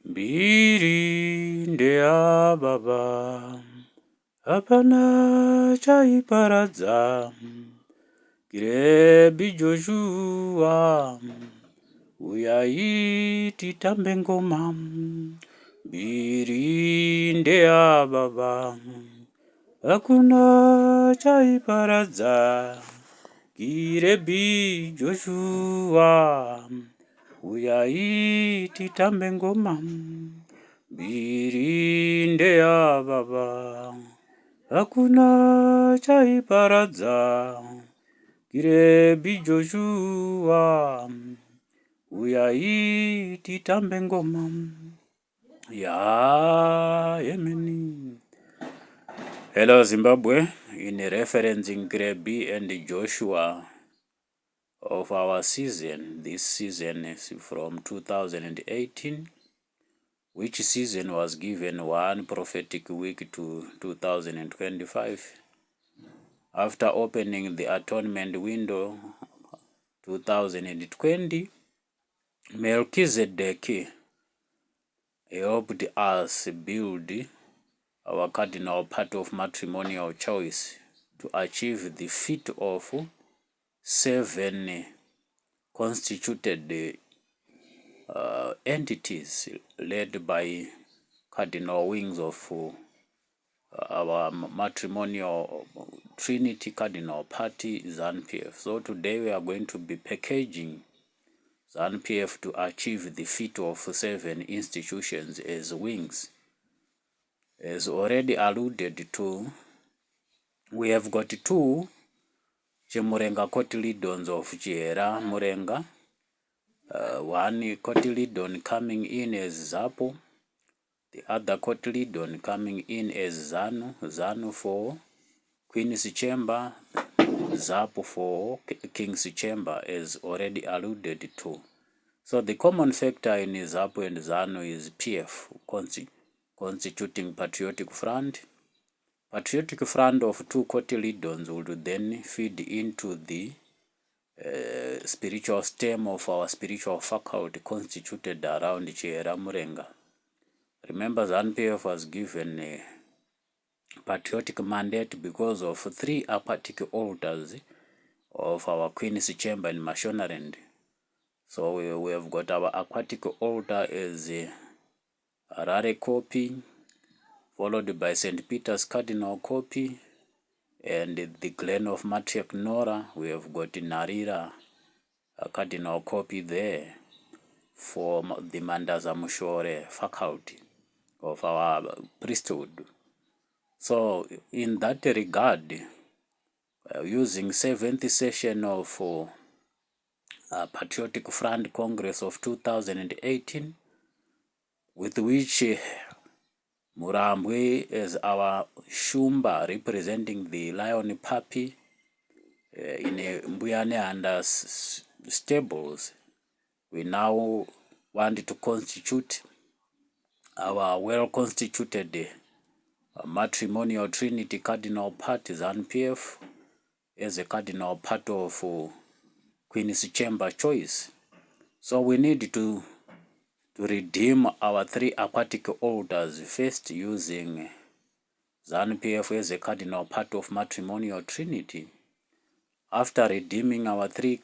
Mbiri ndea baba, hapana chaiparadza. Kirebi Joshua, uyai titambe ngoma. Mbiri ndea baba, hakuna chaiparadza. Kirebi Joshua, uyai titambe ngoma. Mbiri ndea baba, hakuna chaiparadza. Kirebi Joshua, uyai titambe ngoma. Ya Yemeni. Hello Zimbabwe, in referencing Kirebi and Joshua of our season. This season is from 2018, which season was given one prophetic week to 2025. After opening the atonement window 2020, Melchizedek helped us build our cardinal part of matrimonial choice to achieve the feat of 7 constituted entities led by cardinal wings of our matrimonial Trinity Cardinal Party, ZANU-PF. So today we are going to be packaging ZANU-PF to achieve the feat of 7 institutions as wings. As already alluded to, we have got 2 Chemurenga cotyledons of Chihera Murenga. One cotyledon coming in as ZAPO, the other cotyledon coming in as ZANU, ZANU for Queen's Chamber, ZAPO for King's Chamber, as already alluded to. So the common factor in ZAPO and ZANU is PF, constituting Patriotic Front. Patriotic Front of 2 cotyledons would then feed into the spiritual stem of our spiritual faculty constituted around Chihera Murenga. Remember, ZANU-PF was given a patriotic mandate because of 3 aquatic altars of our Queen's Chamber in Mashonaland. So we have got our aquatic altar as a Harare copy, followed by St. Peter's Cardinal copy, and the Glen of Matriarch Nora. We have got Narira, a Cardinal copy there for the Mandaza Mushore faculty of our priesthood. So in that regard, using 7th session of Patriotic Front Congress of 2018, with which Murambwe as our Shumba representing the Lion Puppy in Mbuyane and stables, we now want to constitute our well-constituted matrimonial Trinity Cardinal Party, ZANU-PF, as a cardinal part of Queen's Chamber choice. So we need to redeem our 3 aquatic altars, first using ZANU-PF as a cardinal part of matrimonial Trinity. After redeeming our 3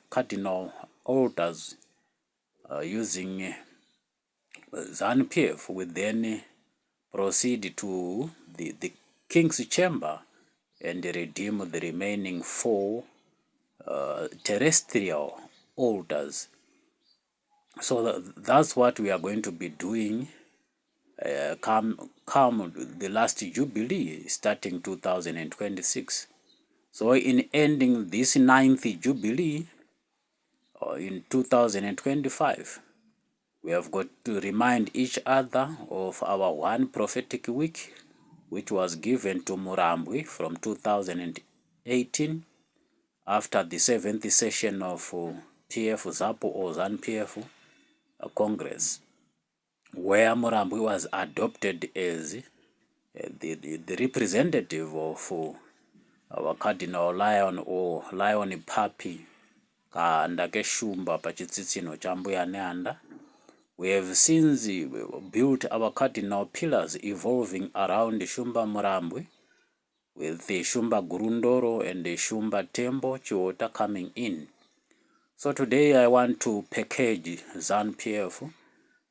cardinal altars using ZANU-PF, we then proceed to the King's Chamber and redeem the remaining 4 terrestrial altars. So that's what we are going to be doing come the last Jubilee starting 2026. So in ending this 9th Jubilee in 2025, we have got to remind each other of our one prophetic week, which was given to Murambwe from 2018 after the 7th session of PF ZAPO or ZANU-PF Congress, where Murambwe was adopted as the representative of our Cardinal Lion or Lion Puppy Kaanda Keshumba Pachitsitsino Chambuya Neanda, We have since built our cardinal pillars evolving around Shumba Murambwe, with the Shumba Gurundoro and the Shumba Tembo Chiwota coming in. So today I want to package ZANU-PF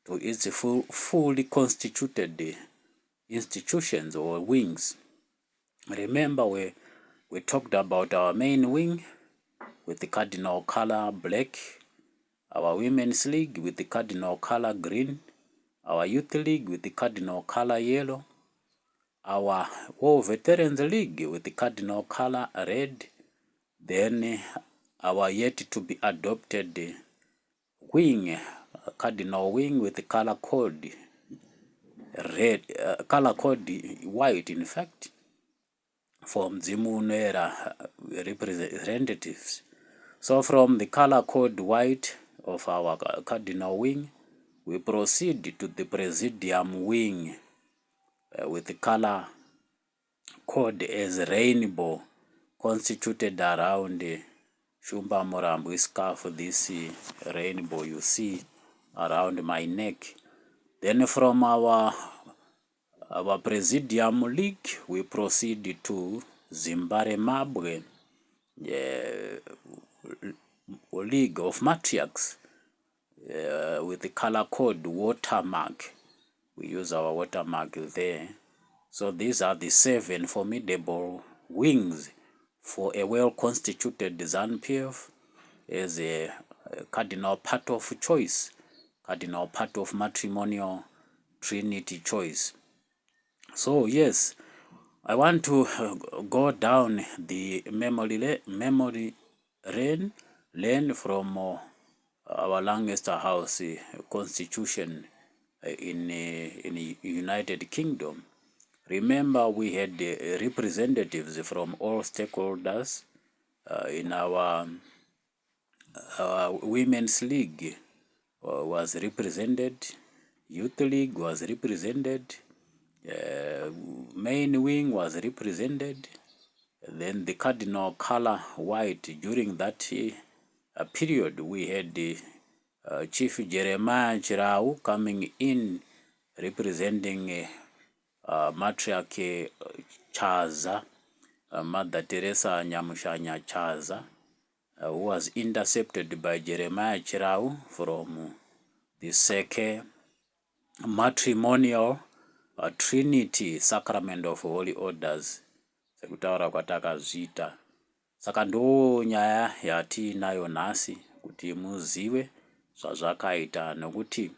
to its fully constituted institutions or wings. Remember, we talked about our main wing with the cardinal color black, our women's league with the cardinal color green, our youth league with the cardinal color yellow, our War Veterans League with the cardinal color red, then our yet to be adopted wing, cardinal wing with the color code red, color code white, in fact, from Zimunera representatives. So from the color code white of our cardinal wing, we proceed to the presidium wing with the color code as rainbow, constituted around Shumba Murambwe scarf, this rainbow you see around my neck. Then from our presidium league, we proceed to Zimbare Mabwe League of Matriarchs with the color code watermark. We use our watermark there. So these are the 7 formidable wings for a well-constituted ZANU-PF as a cardinal part of choice, cardinal part of matrimonial trinity choice. So yes, I want to go down the memory lane from our Lancaster House constitution in the United Kingdom. Remember, we had representatives from all stakeholders in our Women's League was represented, Youth League was represented, Main Wing was represented, then the cardinal color white. During that period, we had Chief Jeremiah Chirau coming in representing Matriarch Chaza, Mother Teresa Nyamushanya Chaza, who was intercepted by Jeremiah Chirau from the Seke matrimonial Trinity Sacrament of Holy Orders, sekutaura kwatakazvita. Saka ndo nyaya yatinayo nhasi kuti muzive zvazvakaita, nokuti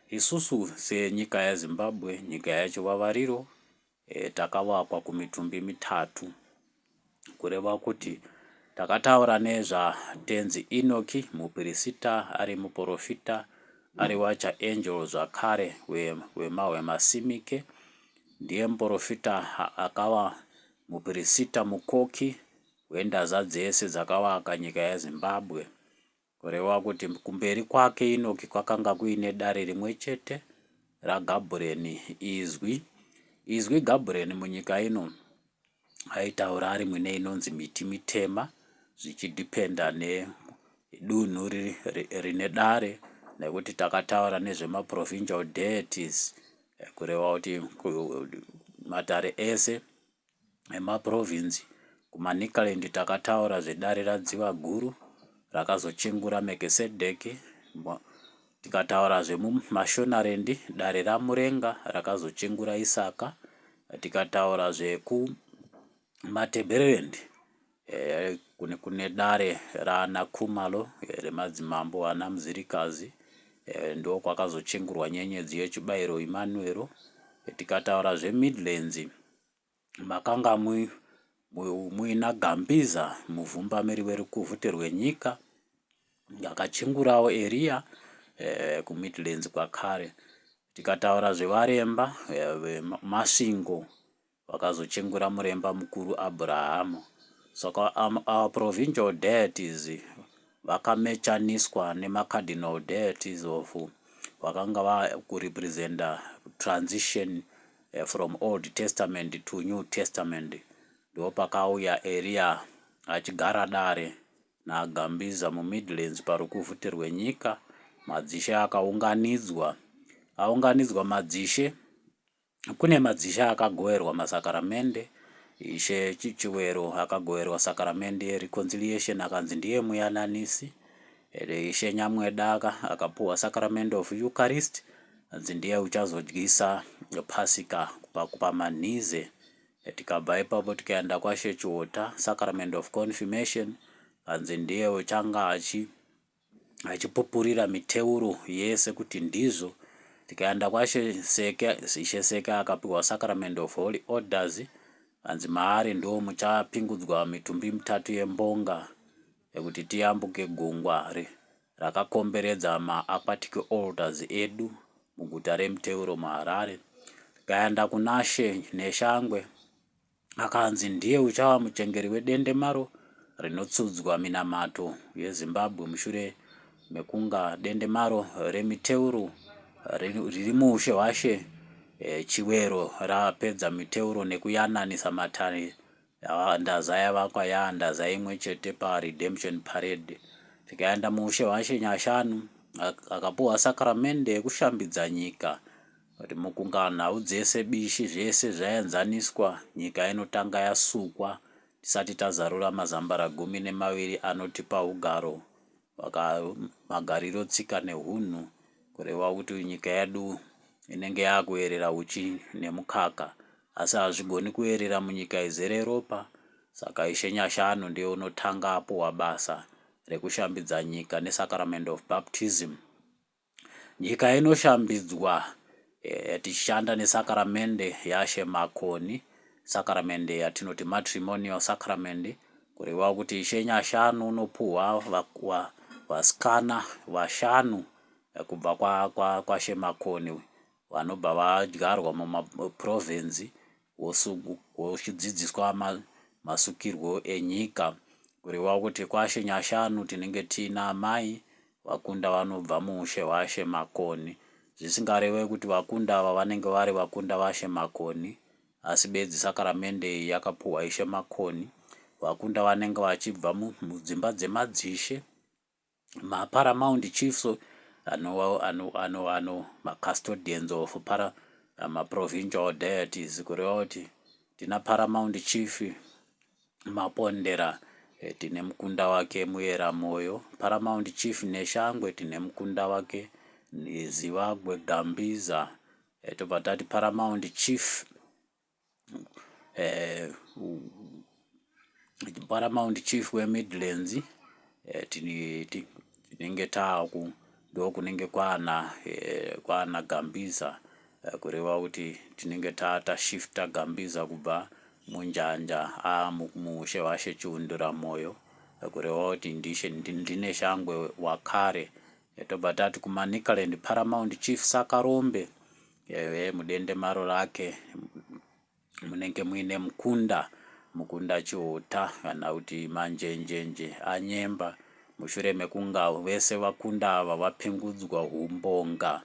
isusu senyika yeZimbabwe, nyika yachivavariro, takavakwa kumitumbi mitatu, kureva kuti takataura nezvaTenzi Enoki, mupirisita ari muprofita ari wacha angel zvakare wemahwe masimike, ndiye muprofita akava mupirisita mukoki wendaza dzese dzakavaka nyika yeZimbabwe, kureva kuti kumberi kwake Enoki kwakanga kuine dare rimwe chete raGabriel izwi Gabriel munyika ino aitaura ari mwine inonzi miti mitema, zvichidhipenda nedunhu rine dare, nekuti takataura nezvemaprovincial deities, kureva kuti madare ese emaprovinsi. KumaNicaland takataura zvedare radziva guru rakazochengura Melchizedek, tikataura zvemuMashonaland dare raMurenga rakazochengura Isaka, tikataura zvekuMatabeleland kune dare raana Khumalo remadzimambo ana Muzirikazi, ndo kwakazochengurwa nyenyedzi yechibayiro Emmanuel. Tikataura zveMidlands makanga muina Gambiza muvhumbamiri werukuvhute rwenyika, yakachengurawo Eria kuMidlands kwakare. Tikataura zvevaremba Masvingo vakazochengura muremba mukuru Abrahamu. Saka our provincial deities vakamechaniswa nemacardinal deities of vakanga kurepresenta transition from Old Testament to New Testament. Ndo pakauya Eria achigara dare naGambiza muMidlands parukuvhute rwenyika, madzishe aunganidzwa madzishe. Kune madzishe akagoverwa masakaramende. Ishe Chichiwero akagoverwa sakaramende yereconciliation akanzi ndiye muyananisi. Ishe Nyamwedaka akapuwa sacrament of Eucharist, anzi ndiye uchazodyisa pasika pamanhize. Tikabva ipapo tikaenda kwaShe Chiota, sacrament of confirmation, anzi ndiye uchanga achipupurira miteuro yese kuti ndizvo. Tikaenda kwaShe Seke, Ishe Seke akapiwa sacrament of holy orders, anzi maari ndo muchapingudzwa mitumbi mitatu yembonga yekuti tiyambuke gungwa rakakomberedza maAquatic altars edu muguta reMuteuro muHarare. Tikaenda kunaShe Neshangwe akanzi ndiye uchava muchengeri wedendemaro rinotsudzwa minamato yeZimbabwe mushure mekunga dendemaro reMuteuro riri muushe hwaShe Chiwero rapedza Muteuro nekuyananisa matare ndaza yavakwa yaandaza imwe chete paRedemption Parade. Tikaenda muushe hwaShe Nyashanu akapuwa sakaramende yekushambidza nyika kuti mukunga nhau dzese bishi zvese zvaenzaniswa nyika inotanga yasukwa tisati tazarura mazambara 12 anotipa ugaro magariro tsika nehunhu, kureva kuti nyika yedu inenge yakuyerera uchi nemukaka asi hazvigoni kuyerera munyika izere ropa. Saka Ishe Nyashanu ndiye unotanga apuwa basa rekushambidza nyika nesacrament of baptism. Nyika inoshambidzwa tichishanda nesakaramende yaShe Makoni, sakaramende yatinoti matrimonial sacrament, kureva kuti Ishe Nyashanu unopuhwa vasikana vashanu kubva kwaShe Makoni vanobva vadyarwa mumaprovinsi vochidzidziswa masukirwo enyika, kureva kuti kwaShe Nyashanu tinenge tina mai vakunda vanobva muushe hwaShe Makoni. Zvisingarevi kuti vakunda ava vanenge vari vakunda vaShe Makoni, asi bedzi sakaramende iyi yakapuhwa Ishe Makoni. Vakunda vanenge vachibva mudzimba dzemadzishe, maparamount chiefs macustodians of maprovincial deities, kureva kuti tina paramount chief Mapondera tine mukunda wake Muyeramoyo, paramount chief Neshangwe tine mukunda wake Zivagwe Gambiza. Tobva tati paramount chief weMidlands tinenge taaku ndo kunenge kwana Gambiza, kureva kuti tinenge tashifta Gambiza kubva munjanja muushe hwaShe Chiunduramoyo, kureva kuti ndine Shangwe wakare. Tobva tati kuManicaland paramount chief Sakarombe, mudendemaro rake munenge muine mukunda Chiota kana kuti manjenjenje anyemba, mushure mekunga vese vakunda ava vapingudzwa umbonga,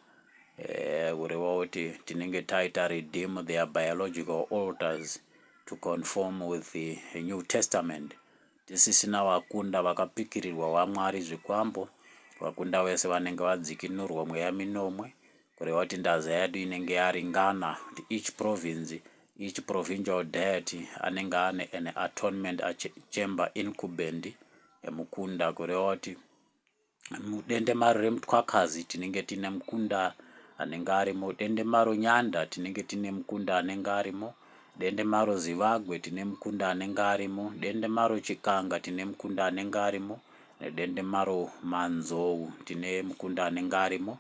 kureva kuti tinenge taita redeem their biological altars to conform with the New Testament. Tisisina vakunda vakapikirirwa vaMwari zvikwambo, vakunda vese vanenge vadzikinurwa mweya minomwe, kureva kuti ndaza yedu inenge yaringana kuti each provincial deity anenge ane an atonement chamber incumbent emukunda, kureva kuti mudendemaro reMutwakazi tinenge tine mukunda anenge arimo, dendemaro Nyanda tinenge tine mukunda anenge arimo, dendemaro Zivagwe tine mukunda anenge arimo, dendemaro Chikanga tine mukunda anenge arimo, nedendemaro Manzou tine mukunda anenge arimo,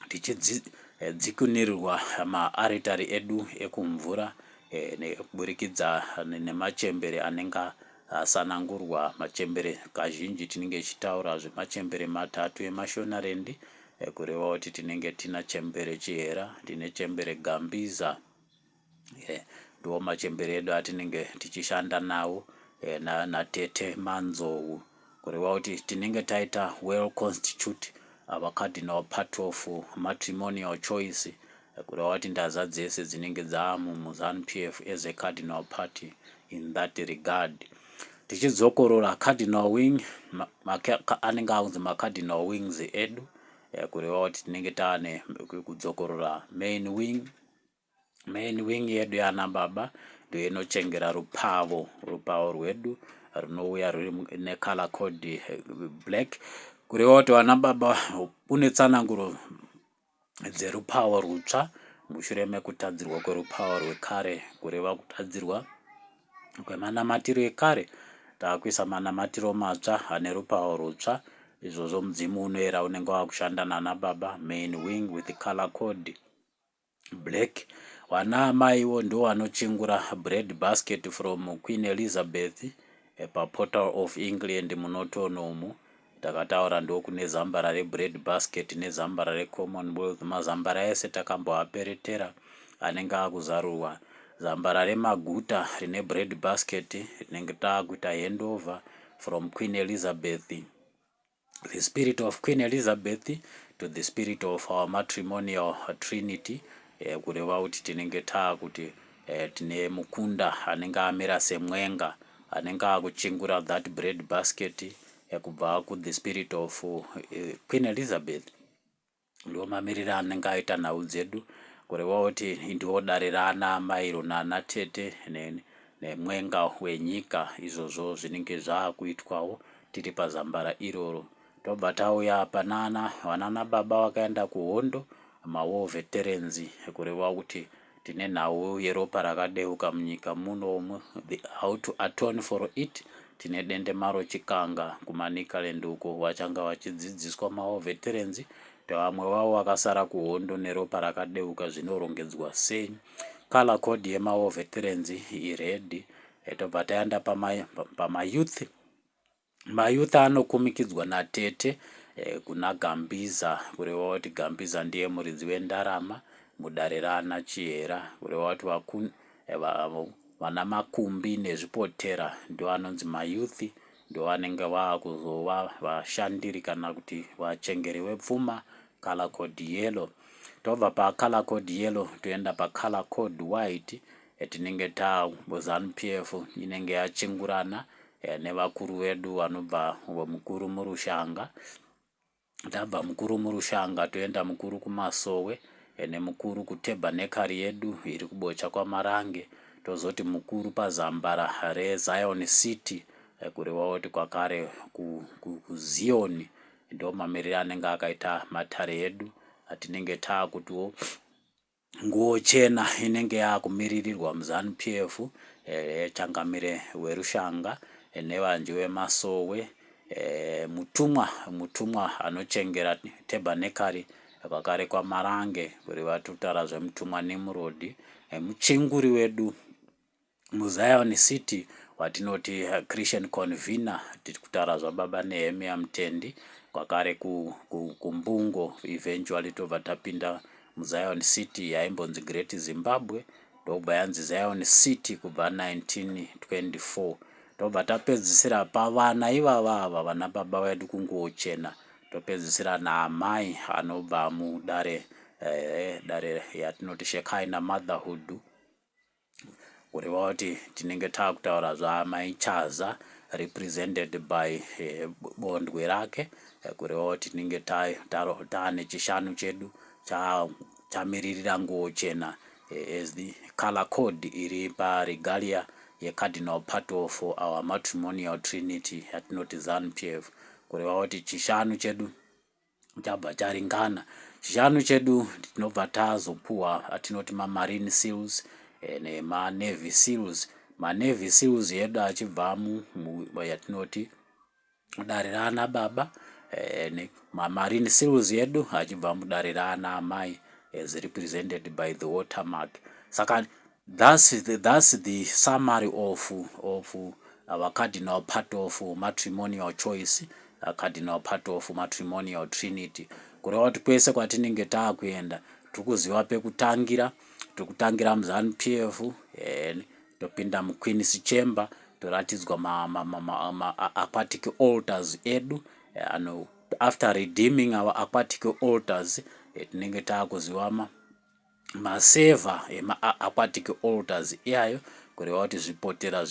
tichidzikunirirwa maaritari edu ekumvura nekuburikidza nemachembere anenge asanangurwa. Machembere kazhinji tinenge tichitaura zvemachembere matatu eMashonaland, kureva kuti tinenge tina chembere Chihera, tine chembere Gambiza, ndo machembere edu atinenge tichishanda nawo, naTete Manzou, kureva kuti tinenge taita well constitute our cardinal part of matrimonial choice, kureva kuti ndaza dzese dzinenge dzamu muZANU-PF as a cardinal party in that regard. tichidzokorora cardinal wing anenge akunzi macardinal wings edu kureva kuti tinenge taane kudzokorora main wing yedu yana baba ndio inochengera rupavo rwedu runouya ruri necolor code black, kureva kuti vana baba une tsananguro dzerupavo rutsva mushure mekutadzirwa kwerupavo rwekare, kureva kutadzirwa kwemanamatiro ekare takuisa manamatiro matsva ane rupavo rutsva. Izvozvo mudzimu unoera unenge wakushanda nana baba main wing with the color code black. Wana amaiwo ndo vanochingura bread basket from Queen Elizabeth paportal of England munotono umu. Takataura ndo kune zambara rebread basket nezambara recommonwealth, mazambara ese takamboaperetera anenge akuzarurwa. Zambara remaguta rine bread basket rinenge taakuita handover from Queen Elizabeth, the spirit of Queen Elizabeth to the spirit of our matrimonial trinity, kureva kuti tinenge taakuti tine mukunda anenge amira semwenga anenge akuchingura that bread basket kubva ku the spirit of Queen Elizabeth. Ndo mamiriro anenge aita nhau dzedu, kureva kuti ndiwo dare raana amairo naana tete nemwenga wenyika. Izvozvo zvinenge zvaakuitwawo tiri pazambara iroro. Tobva tauya panana vanana baba vakaenda kuhondo, mawo veterans, kureva kuti tine nhau yeropa rakadeuka munyika munomu, how to atone for it. Tine dendemaro chikanga kuManicaland uko vachanga vachidzidziswa mawo veterans vamwe vavo vakasara kuhondo neropa rakadeuka zvinorongedzwa sei. Color code yemawo veterans ired. Tobva taenda pamayouth. Mayouth anokumikidzwa natete kuna Gambiza, kureva kuti Gambiza ndiye muridzi wendarama mudare raana Chihera, kureva kuti vana makumbi nezvipotera ndo vanonzi mayouth, ndo vanenge vaakuzova vashandiri kana kuti vachengeri wepfuma, color code yellow. Tobva pacolor code yellow toenda pacolor code white, tinenge ZANU-PF inenge yachingurana nevakuru vedu vanobva mukuru murushanga. Tabva mukuru murushanga toenda mukuru kumasowe nemukuru kuTabernacle yedu iri kubocha kwaMarange, tozoti mukuru pazambara reZion City, kureva kuti kwakare kuZion ndo mamiriro anenge akaita matare edu atinenge taakutiwo nguo chena inenge yakumiririrwa muZANU-PF, changamire werushanga nevanji vemasowe, mutumwa anochengera Tabernacle kwakare kwaMarange, kureva tutaura zvemutumwa Nimrod, muchinguri wedu muZion City watinoti Christian convener, tiri kutaura zvababa Nehemia Mutendi, kwakare kumbungo eventually tobva tapinda muZion City yaimbonzi Great Zimbabwe, ndobva yanzi Zion City kubva 1924. Tobva tapedzisira pavana ivava vana baba vedu kunguo chena, topedzisira naamai anobva mudare yatinoti Shekinah motherhood, kureva kuti tinenge taakutaura zvaamai Chaza represented by bondwe rake, kureva kuti tinenge taane chishanu chedu chamiririra nguo chena as the color code iri paregalia yeCardinal part of our matrimonial trinity yatinoti ZANU-PF, kureva kuti chishanu chedu chabva charingana. Chishanu chedu tinobva tazopuwa atinoti maMarine Seals nemanavy seals. Manavy seals yedu achibva yatinoti dare raana baba, maMarine Seals yedu achibva mudare raana amai, as represented by the watermark. Saka that's the summary of our cardinal part of matrimonial choice, cardinal part of matrimonial trinity. Kureva kuti kwese kwatinenge taakuenda tikuziva pekutangira, tikutangira muZANU-PF, topinda muQueen's Chamber toratidzwa aquatic altars edu, after redeeming our aquatic altars tinenge taakuziva maseva aquatic altars iyayo, kureva kuti zvipotera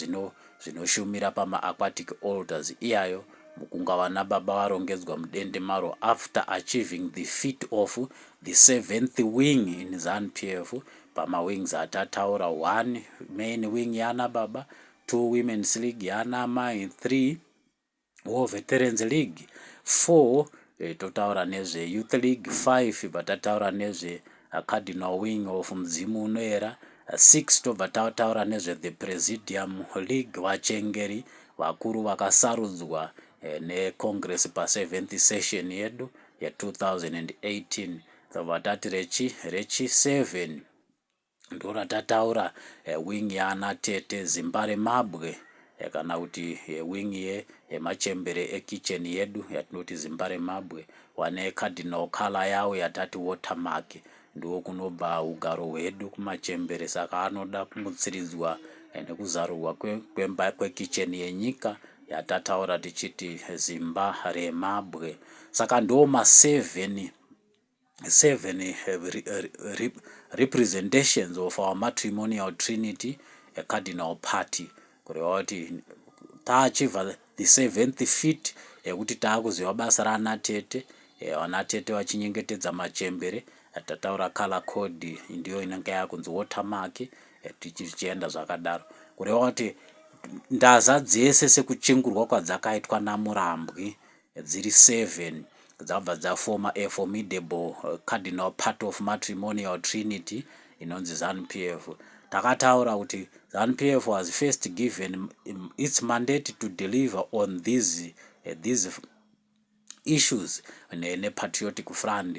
zvinoshumira pama-aquatic altars iyayo mukunga vana baba varongedzwa mudende maro after achieving the feat of the 7th wing in ZANU-PF. Pama-wings atataura 1 main wing yana baba, 2 women's league yana mai, 3 war veterans league, 4 totaura nezve youth league, 5 vatataura nezve cardinal wing of Mudzimu unoera, 6 tobva tautaura nezve the presidium league, vachengeri vakuru vakasarudzwa necongress pa7th session yedu ya2018. tobva tati rechi 7 ndo ratataura wing yana tete Zimba reMabwe, kana kuti wing yemachembere ekitchen yedu yatinoti Zimba reMabwe, wane cardinal color yawo yatati watermark. Ndo kunobva ugaro hwedu kumachembere, saka anoda kumutsiridzwa nekuzarurwa kwemba kwekitchen yenyika yatataura tichiti Zimba reMabwe. Saka ndo ma7 representations of our matrimonial trinity, a cardinal party. Kureva kuti taachiva the 7th feat yekuti taakuziva basa raanatete, vanatete vachinyengetedza machembere, tataura color code ndiyo inenge yakunzi watermark, tichienda zvakadaro. Kureva kuti ndaza dzese sekuchingurwa kwadzakaitwa naMurambwi dziri 7 dzabva dzafoma a formidable cardinal part of matrimonial trinity inonzi ZANU-PF. Takataura kuti ZANU-PF was first given its mandate to deliver on these issues in a patriotic front,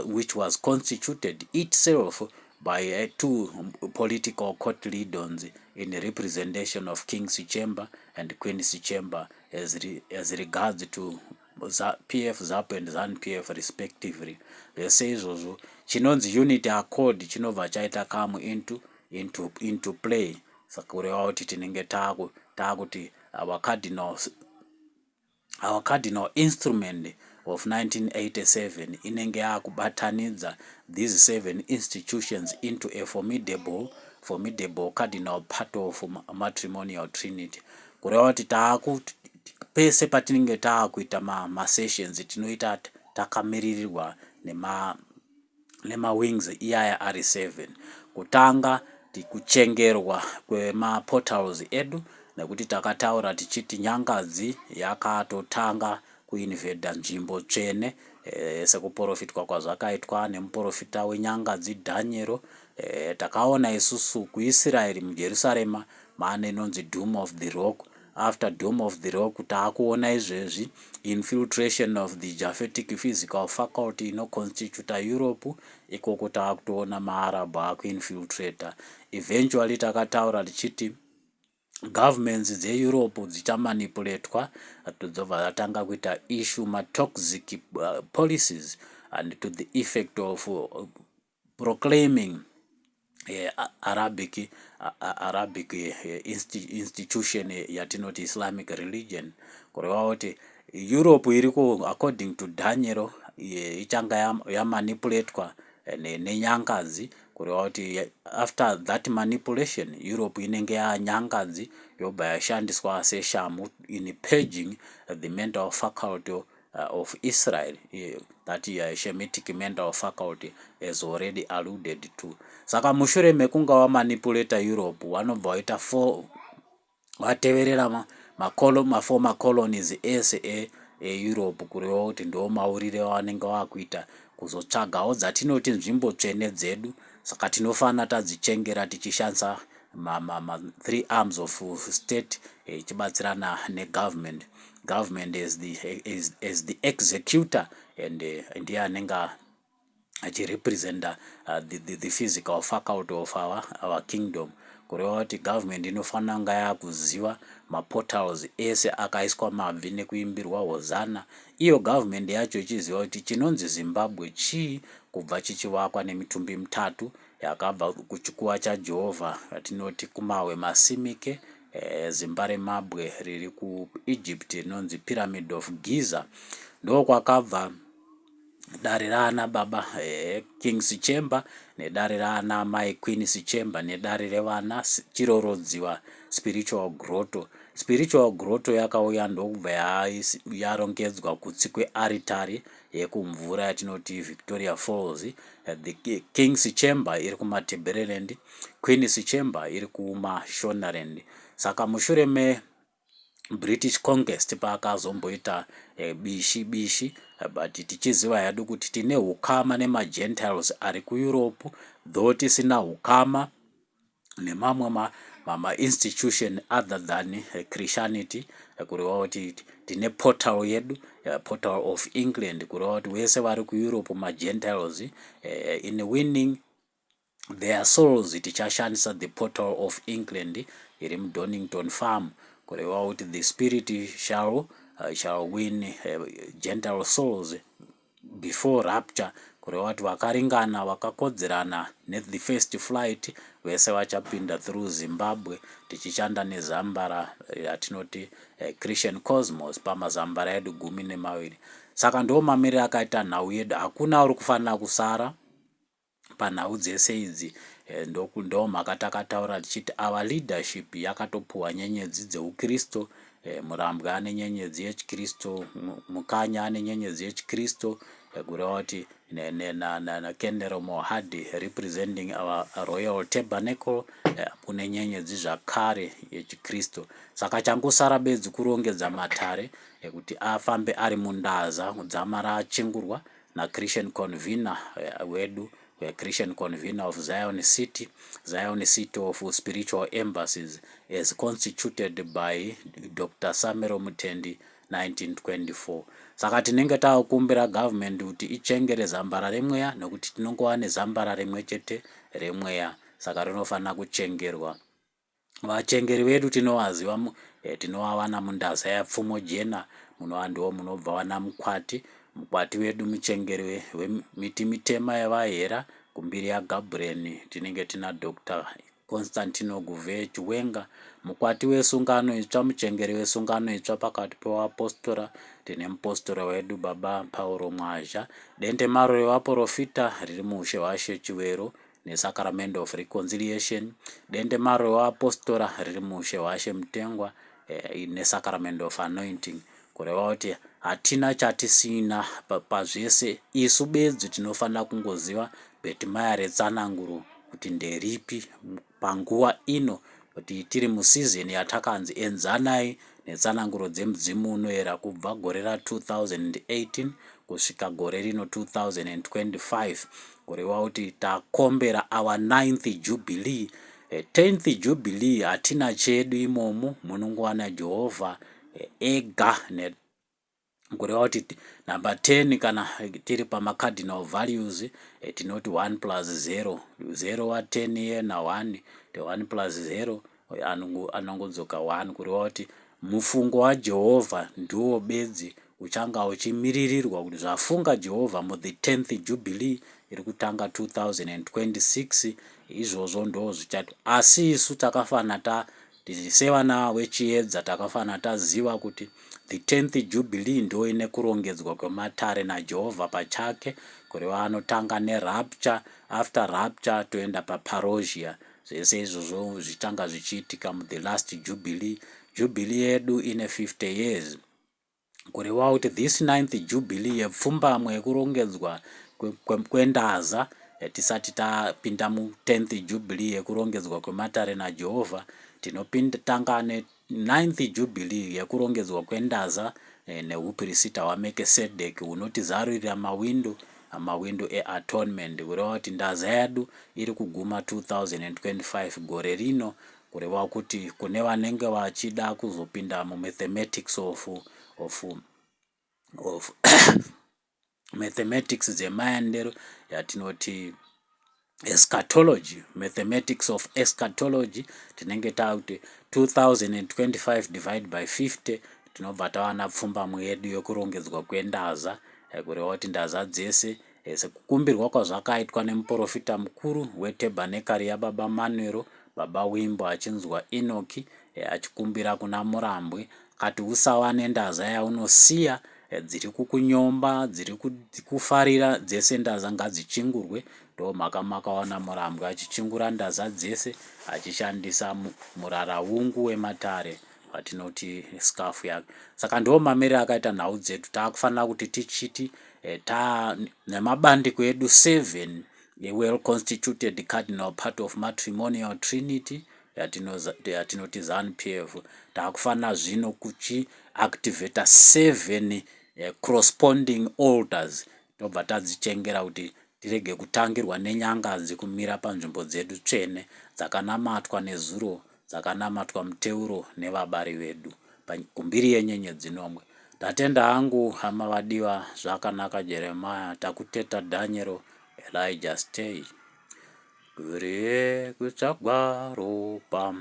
which was constituted itself by 2 political court leaders in representation of King's Chamber and Queen's Chamber as regards to PF ZAP and ZANU-PF respectively. They say izvozvo chinonzi unity accord chinobva chaita come into play. Saka kureva kuti tinenge taakuti our cardinal instrument of 1987 inenge yakubatanidza these 7 institutions into a formidable cardinal part of matrimonial trinity. Kureva kuti pese patinenge taakuita ma-sessions tinoita takamiririrwa nema-wings iyaya ari 7. Kutanga kuchengerwa kwema-portals edu, nekuti takataura tichiti nyangadzi yakatotanga kuinveda nzvimbo tsvene sekuprofitwa kwazvakaitwa nemuprofita wenyangadzi Daniel. Takaona isusu kuIsraeri muJerusarema maane inonzi Dome of the Rock. After Dome of the Rock taakuona izvezvi infiltration of the Japhetic physical faculty inoconstituta Europe, ikoko taakutoona maArabhu akuinfiltrata. Eventually takataura tichiti governments dzeEurope dzichamanipulatwa, dzobva dzatanga kuita issue ma-toxic policies and to the effect of proclaiming Arabic institution yatinoti Islamic religion. Kureva kuti Europe iriko according to Daniel ichanga yamanipulatwa nenyangadzi. Kureva kuti after that manipulation Europe inenge yanyangadzi yobva yashandiswa seshamu in purging the mental faculty of Israel, that Shemitic mental faculty as already alluded to. Saka mushure mekunga wamanipulata Europe vanobva vaita vateverera ma-former colonies ese Europe, kureva kuti ndo maurire vanenge vakuita kuzotsvagawo dzatinoti nzvimbo tsvene dzedu. Saka tinofana tadzichengera tichishandisa ma-3 arms of state ichibatsirana negovernment. Government as the executor and ndiye anenge achirepresenta the physical faculty of our kingdom. Kureva kuti government inofana kunga yakuziva ma-portals ese akaiswa mabvi nekuimbirwa hozana. Iyo government yacho ichiziva kuti chinonzi Zimbabwe chii, kubva chichivakwa nemitumbi 3 yakabva kuchikuva chaJehovha yatinoti kumawe masimike. Zimba reMabwe riri kuEgypt rinonzi Pyramid of Giza, ndo kwakabva dare raana baba King's Chamber nedare raana mai Queen's Chamber nedare revana chirorodziwa spiritual grotto. Spiritual grotto yakauya ndokubva yarongedzwa kutsi kwearitari yekumvura yatinoti Victoria Falls. The King's Chamber iri kumaTebeleland, Queen's Chamber iri kumaShonaland. Saka mushure me British Conquest paakazomboita bishi but tichiziva yadu kuti tine hukama nemaGentiles ari kuEurope, though tisina hukama nemamwe institution other than Christianity, kureva kuti tine portal yedu, portal of England, kureva kuti wese vari kuEurope maGentiles in winning their souls tichashandisa the portal of England iri muDonington Farm, kureva kuti the spirit shall win Gentile souls before rapture, kureva kuti vakaringana vakakodzerana the first flight vese vachapinda through Zimbabwe tichishanda nezambara yatinoti Christian Cosmos pamazambara edu 12. Saka ndo mamiriro akaita nhau yedu, hakuna uri kufanira kusara panhau dzese idzi. Ndo mhaka takataura tichiti our leadership yakatopuwa nyenyedzi dzeukristo. Murambwe ane nyenyedzi yechiKristo, Mukanya ane nyenyedzi yechiKristo, kureva kuti na Kendero Mohadi representing our Royal Tabernacle kune nyenyedzi zvakare yechiKristo. Saka changosara bedzi kurongedza matare kuti afambe ari mundaza kudzamara achingurwa na Christian convener wedu, Christian convener of Zion City of spiritual embassies, as constituted by Dr. Samero Mutendi 1924. Saka tinenge takumbira government kuti ichengere zambara remweya, nekuti tinongova nezambara rimwe chete remweya, saka rinofanira kuchengerwa. Vachengeri vedu tinovaziva, tinovawana mundaza yapfumo jena, munova ndiwo munobva wana mukwati wedu, muchengeri wemiti mitema yevahera kumbiri yaGabriel tinenge tina Dr. Constantino Guve Chiwenga, mukwati wesungano itsva, muchengeri wesungano itsva pakati pevapostora tine mupostora wedu Baba Paulo Mwazha, dende maro revaprofita riri muushe hwaShe Chiwero neSacrament of Reconciliation, dende maro revapostora riri muushe hwaShe Mutengwa neSacrament of Anointing, kureva kuti hatina chatisina pazvese. Isu bedzi tinofanira kungoziva betimaya retsananguro kuti nderipi panguva ino, kuti tiri musizini yatakanzi enzanai netsananguro dzemudzimu unoera kubva gore ra2018 kusvika gore rino 2025, kureva kuti takombera our 9th Jubilee. 10th Jubilee hatina chedu imomo, munongowana Jehovha ega, kureva kuti number 10 kana tiri pamacardinal values tinoti 1 plus 0, 0 wa 10 yena 1, the 1 plus 0 anongodzoka 1, kureva kuti mufungo waJehovha ndiwo bedzi uchanga uchimiririrwa kuti zvafunga Jehovha mu the 10th Jubilee iri kutanga 2026, izvozvo ndo zvichati. Asi isu takafana sevana vechiedza takafana taziva kuti the 10th Jubilee ndo ine kurongedzwa kwematare naJehovha pachake, kureva anotanga nerapture, after rapture toenda paparousia. Zvese izvozvo zvichanga zvichiitika mu the last Jubilee. Jubilee yedu ine 50 years, kureva kuti this 9th Jubilee yepfumbamwe yekurongedzwa kwendaza tisati tapinda mu 10th Jubilee yekurongedzwa kwematare naJehovha, tinopinda 9th Jubilee yekurongedzwa kwendaza neupirisita waMelkisedeki unotizarurira mawindo eatonement, kureva kuti ndaza yedu iri kuguma 2025 gore rino, kureva kuti kune vanenge vachida kuzopinda mumathematics of mathematics dzemaendero yatinoti eschatology, mathematics of eschatology, tinenge takuti 2025 divided by 50 tinobva tawana pfumbamwe yedu yokurongedzwa kwendaza, kureva kuti ndaza dzese sekukumbirwa kwazvakaitwa nemuprofita mukuru weTebhanekari yaBaba Manuel, Baba Wimbo achinzwa Enoki achikumbira kuna Murambwe kati usawa nendaza yaunosiya dziri kukunyomba, dziri kufarira, dzese ndaza ngadzichingurwe ndo mhaka makaona Murambwa achichingura ndaza dzese achishandisa muraraungu wematare watinoti scarf yake. Saka ndo mamiriro akaita nhau dzedu. Taakufanira kuti tichiti nemabandiko edu 7 a well constituted cardinal part of matrimonial trinity yatinoti ZANU-PF. Taakufanira zvino kuchiactivata 7 corresponding altars tobva tadzichengera kuti tirege kutangirwa nenyangadzi kumira panzvimbo dzedu tsvene dzakanamatwa nezuro, dzakanamatwa muteuro nevabari vedu kumbiri yenyenyedzi nomwe. Ndatenda hangu hama vadiwa, zvakanaka Jeremiah, takuteta Daniel, Elijah stay. Kuri kutsvagwa ropa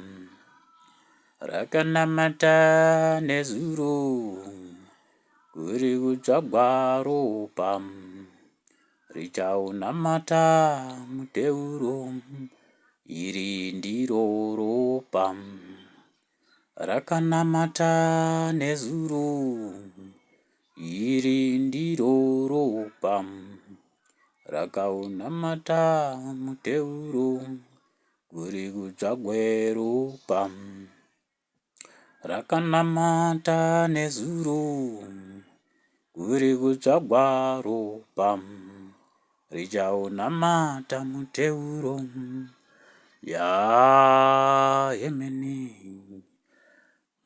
rakanamata nezuro, kuri kutsvagwa ropa richaunamata muteuro, iri ndiro ropa rakanamata nezuro, iri ndiro ropa rakaunamata muteuro, kuri kutsvagwe ropa rakanamata nezuro, kuri kutsvagwa ropa richaunamata muteuro. Yemeni.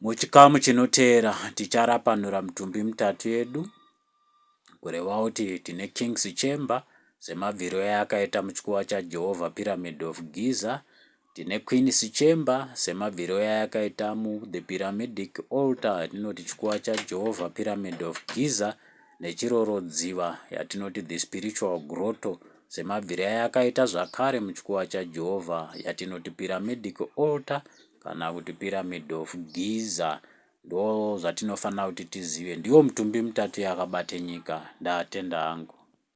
Muchikamu chinoteera ticharapanura mitumbi mitatu yedu, kureva kuti tine King's Chamber semabviro ayakaita muchikuva chaJehovah Pyramid of Giza, tine Queen's Chamber semabviro ayakaita the Pyramidic Altar yatinoti chikuva chaJehovah Pyramid of Giza, nechirorodziva yatinoti the Spiritual Grotto semabviro ayakaita zvakare muchikuva chaJehovah yatinoti Pyramidic Altar kana kuti Pyramid of Giza. Ndo zvatinofanira kuti tizive, ndiwo mitumbi mitatu yakabate nyika. Ndatenda hangu.